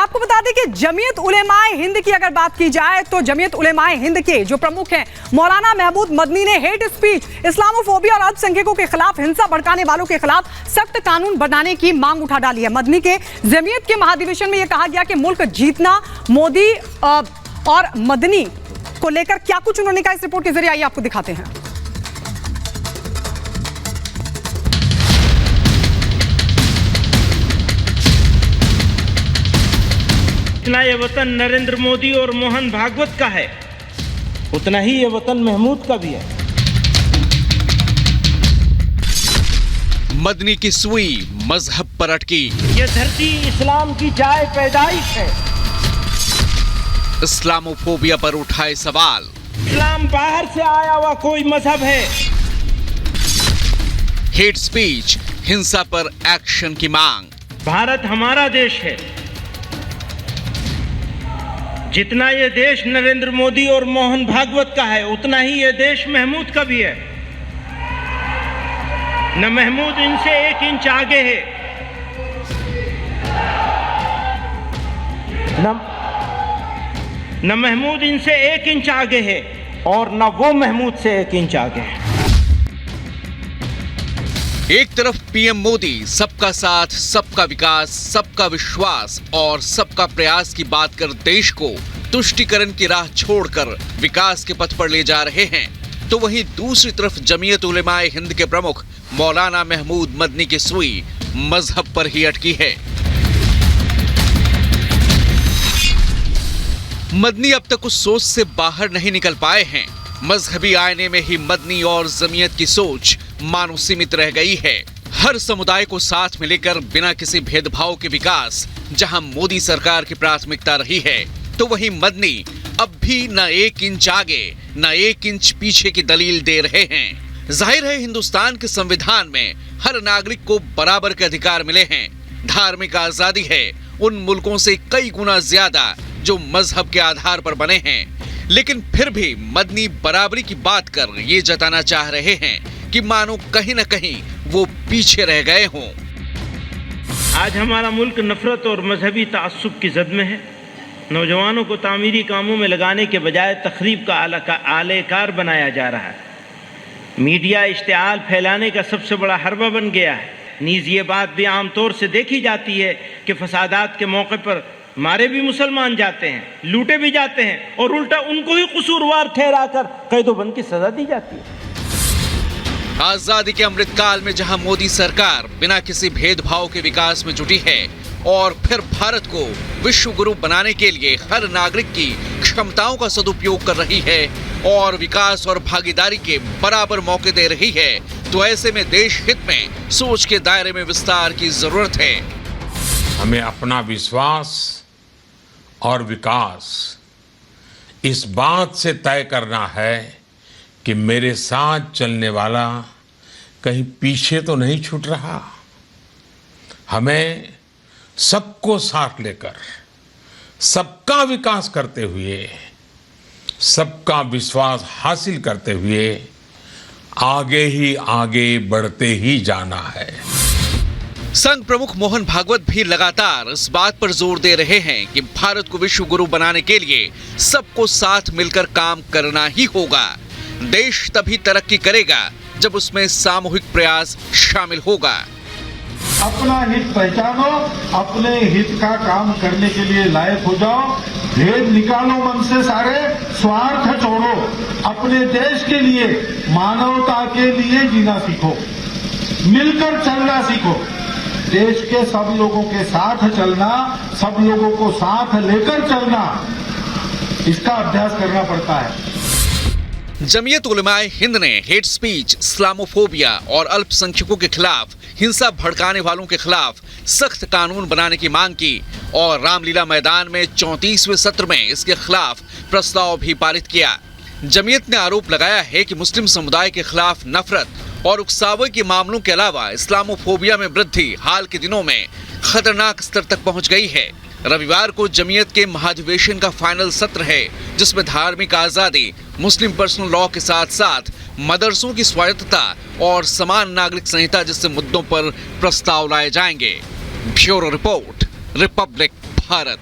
आपको बता दें कि जमीयत उलेमाए हिंद की अगर बात की जाए तो जमीयत उलेमाए हिंद के जो प्रमुख हैं मौलाना महमूद मदनी ने हेट स्पीच, इस्लामोफोबिया और अल्पसंख्यकों के खिलाफ, हिंसा भड़काने वालों के खिलाफ सख्त कानून बनाने की मांग उठा डाली है। मदनी के जमीयत के महाधिवेशन में यह कहा गया कि मुल्क जीतना मोदी और मदनी को लेकर क्या कुछ उन्होंने कहा, इस रिपोर्ट के जरिए आइए आपको दिखाते हैं। जितना ये वतन नरेंद्र मोदी और मोहन भागवत का है, उतना ही ये वतन महमूद का भी है। मदनी की सुई मजहब पर अटकी। ये धरती इस्लाम की जाए पैदाइश है। इस्लामोफोबिया पर उठाए सवाल। इस्लाम बाहर से आया हुआ कोई मजहब है। हेट स्पीच, हिंसा पर एक्शन की मांग। भारत हमारा देश है। जितना ये देश नरेंद्र मोदी और मोहन भागवत का है, उतना ही ये देश महमूद का भी है। न महमूद इनसे 1 इंच आगे है, न महमूद इनसे 1 इंच आगे है, और न वो महमूद से 1 इंच आगे है। एक तरफ पीएम मोदी सबका साथ, सबका विकास, सबका विश्वास और सबका प्रयास की बात कर देश को तुष्टीकरण की राह छोड़कर विकास के पथ पर ले जा रहे हैं, तो वहीं दूसरी तरफ जमीयत उलेमाए हिंद के प्रमुख मौलाना महमूद मदनी की सुई मजहब पर ही अटकी है। मदनी अब तक उस सोच से बाहर नहीं निकल पाए हैं। मजहबी आईने में ही मदनी और जमीयत की सोच मानो सीमित रह गई है। हर समुदाय को साथ में लेकर बिना किसी भेदभाव के विकास जहां मोदी सरकार की प्राथमिकता रही है, तो वहीं मदनी अब भी न 1 इंच आगे न 1 इंच पीछे की दलील दे रहे हैं। जाहिर है हिंदुस्तान के संविधान में हर नागरिक को बराबर के अधिकार मिले हैं। धार्मिक आजादी है उन मुल्कों से कई गुना ज्यादा जो मजहब के आधार पर बने हैं, लेकिन फिर भी मदनी बराबरी की बात कर ये जताना चाह रहे हैं कि मानो कहीं न कहीं वो पीछे रह गए हों। आज हमारा मुल्क नफरत और मजहबी तासुब की जद में है। नौजवानों को तामीरी कामों में लगाने के बजाय तखरीब का आलेकार बनाया जा रहा है। मीडिया इश्तिआल फैलाने का सबसे बड़ा हरबा बन गया है। नीज़ ये बात भी आमतौर से देखी जाती है कि फसादात के मौके पर मारे भी मुसलमान जाते हैं, लूटे भी जाते हैं, और उल्टा उनको ही कसूरवार ठहराकर कैदोबंद की सजा दी जाती है। आजादी के अमृतकाल में जहां मोदी सरकार बिना किसी भेदभाव के विकास में जुटी है और फिर भारत को विश्व गुरु बनाने के लिए हर नागरिक की क्षमताओं का सदुपयोग कर रही है और विकास और भागीदारी के बराबर मौके दे रही है, तो ऐसे में देश हित में सोच के दायरे में विस्तार की जरूरत है। हमें अपना विश्वास और विकास इस बात से तय करना है कि मेरे साथ चलने वाला कहीं पीछे तो नहीं छूट रहा। हमें सबको साथ लेकर सबका विकास करते हुए, सबका विश्वास हासिल करते हुए आगे ही आगे बढ़ते ही जाना है। संघ प्रमुख मोहन भागवत भी लगातार इस बात पर जोर दे रहे हैं कि भारत को विश्व गुरु बनाने के लिए सबको साथ मिलकर काम करना ही होगा। देश तभी तरक्की करेगा जब उसमें सामूहिक प्रयास शामिल होगा। अपना हित पहचानो, अपने हित का काम करने के लिए लायक हो जाओ, भेद निकालो मन से सारे, स्वार्थ छोड़ो, अपने देश के लिए, मानवता के लिए जीना सीखो, मिलकर चलना सीखो। देश के सब लोगों के साथ चलना, सब लोगों को साथ लेकर चलना, इसका अभ्यास करना पड़ता है। जमीयत उलेमाए हिंद ने हेट स्पीच, इस्लामोफोबिया और अल्पसंख्यकों के खिलाफ, हिंसा भड़काने वालों के खिलाफ सख्त कानून बनाने की मांग की और रामलीला मैदान में 34वें सत्र में इसके खिलाफ प्रस्ताव भी पारित किया। जमीयत ने आरोप लगाया है कि मुस्लिम समुदाय के खिलाफ नफरत और उकसावे के मामलों के अलावा इस्लामोफोबिया में वृद्धि हाल के दिनों में खतरनाक स्तर तक पहुंच गई है। रविवार को जमीयत के महाधिवेशन का फाइनल सत्र है, जिसमें धार्मिक आजादी, मुस्लिम पर्सनल लॉ के साथ साथ मदरसों की स्वायत्तता और समान नागरिक संहिता जैसे मुद्दों पर प्रस्ताव लाए जाएंगे। Bureau report, Republic Bharat.